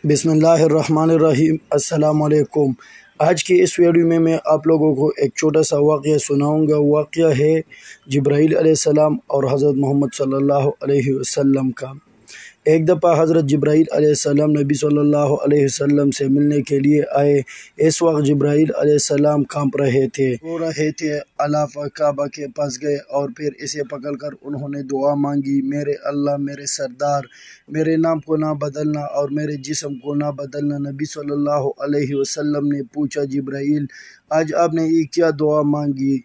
بسم اللہ الرحمن الرحیم۔ السلام علیکم۔ آج کی اس ویڈیو میں آپ لوگوں کو ایک چھوٹا سا واقعہ سناؤں گا۔ واقعہ ہے جبرائیل علیہ السلام اور حضرت محمد صلی اللہ علیہ وسلم کا۔ ایک دفعہ حضرت جبرائیل علیہ السلام نبی صلی اللہ علیہ وسلم سے ملنے کے لیے آئے۔ اس وقت جبرائیل علیہ السلام کانپ رہے تھے۔ الاف کعبہ کے پاس گئے اور پھر اسے پکڑ کر انہوں نے دعا مانگی، میرے اللہ، میرے سردار، میرے نام کو نہ بدلنا اور میرے جسم کو نہ بدلنا۔ نبی صلی اللہ علیہ وسلم نے پوچھا، جبرائیل آج آپ نے یہ کیا دعا مانگی؟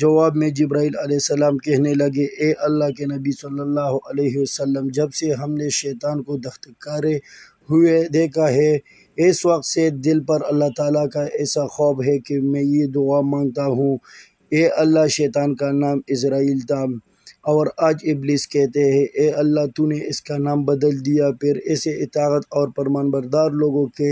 جواب میں جبرائیل علیہ السلام کہنے لگے، اے اللہ کے نبی صلی اللہ علیہ وسلم، جب سے ہم نے شیطان کو دستکارے ہوئے دیکھا ہے، اس وقت سے دل پر اللہ تعالیٰ کا ایسا خوف ہے کہ میں یہ دعا مانگتا ہوں۔ اے اللہ، شیطان کا نام اسرائیل تھا اور آج ابلیس کہتے ہیں، اے اللہ تو نے اس کا نام بدل دیا، پھر اسے اطاعت اور فرمان بردار لوگوں کے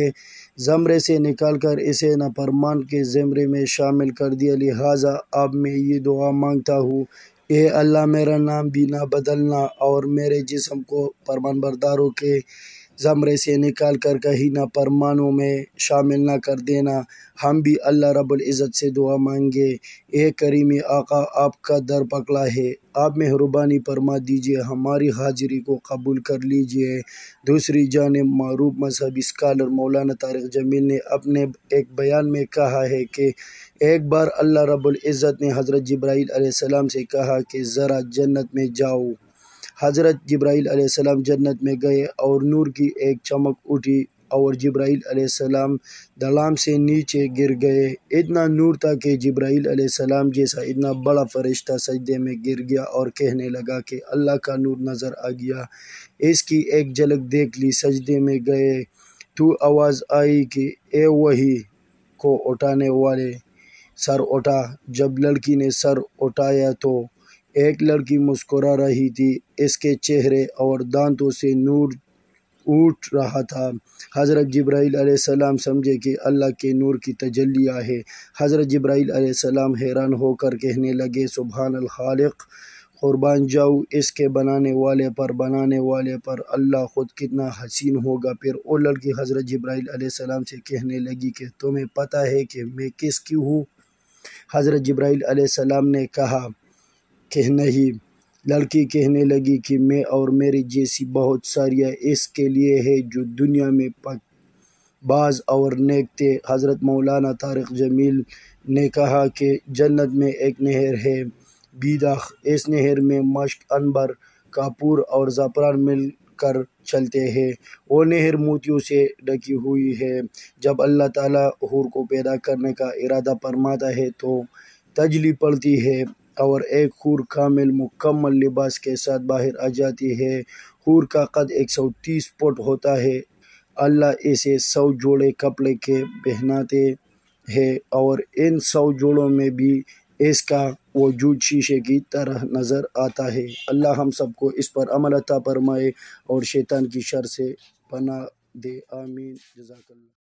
زمرے سے نکال کر اسے نافرمان کے زمرے میں شامل کر دیا، لہٰذا اب میں یہ دعا مانگتا ہوں، اے اللہ میرا نام بھی نہ بدلنا اور میرے جسم کو فرمان برداروں کے زمرے سے نکال کر کہیں نافرمانوں میں شامل نہ کر دینا۔ ہم بھی اللہ رب العزت سے دعا مانگے، اے کریمی آقا، آپ کا در پکڑا ہے، آپ مہربانی فرما دیجئے، ہماری حاضری کو قبول کر لیجئے۔ دوسری جانب معروف مذہبی اسکالر مولانا طارق جمیل نے اپنے ایک بیان میں کہا ہے کہ ایک بار اللہ رب العزت نے حضرت جبرائیل علیہ السلام سے کہا کہ ذرا جنت میں جاؤ۔ حضرت جبرائیل علیہ السلام جنت میں گئے اور نور کی ایک چمک اٹھی اور جبرائیل علیہ السلام دھڑام سے نیچے گر گئے۔ اتنا نور تھا کہ جبرائیل علیہ السلام جیسا اتنا بڑا فرشتہ سجدے میں گر گیا اور کہنے لگا کہ اللہ کا نور نظر آ گیا، اس کی ایک جھلک دیکھ لی۔ سجدے میں گئے تو آواز آئی کہ اے وحی کو اٹھانے والے، سر اٹھا۔ جب لڑکی نے سر اٹھایا تو ایک لڑکی مسکرا رہی تھی، اس کے چہرے اور دانتوں سے نور اٹھ رہا تھا۔ حضرت جبرائیل علیہ السلام سمجھے کہ اللہ کے نور کی تجلیہ ہے۔ حضرت جبرائیل علیہ السلام حیران ہو کر کہنے لگے، سبحان الخالق، قربان جاؤ اس کے بنانے والے پر، اللہ خود کتنا حسین ہوگا۔ پھر وہ لڑکی حضرت جبرائیل علیہ السلام سے کہنے لگی کہ تمہیں پتہ ہے کہ میں کس کی ہوں؟ حضرت جبرائیل علیہ السلام نے کہا کہ نہیں۔ لڑکی کہنے لگی کہ میں اور میری جیسی بہت ساریاں اس کے لیے ہے جو دنیا میں باز اور نیک تھے۔ حضرت مولانا طارق جمیل نے کہا کہ جنت میں ایک نہر ہے بیداخ، اس نہر میں مشک، عنبر، کافور اور زعفران مل کر چلتے ہیں۔ وہ نہر موتیوں سے ڈھکی ہوئی ہے۔ جب اللہ تعالیٰ حور کو پیدا کرنے کا ارادہ فرماتا ہے تو تجلی پڑتی ہے اور ایک حور کامل مکمل لباس کے ساتھ باہر آ جاتی ہے۔ حور کا قد 130 فٹ ہوتا ہے۔ اللہ اسے 100 جوڑے کپڑے کے پہناتے ہیں اور ان 100 جوڑوں میں بھی اس کا وجود شیشے کی طرح نظر آتا ہے۔ اللہ ہم سب کو اس پر عمل عطا فرمائے اور شیطان کی شر سے پناہ دے، آمین۔ جزاک اللہ۔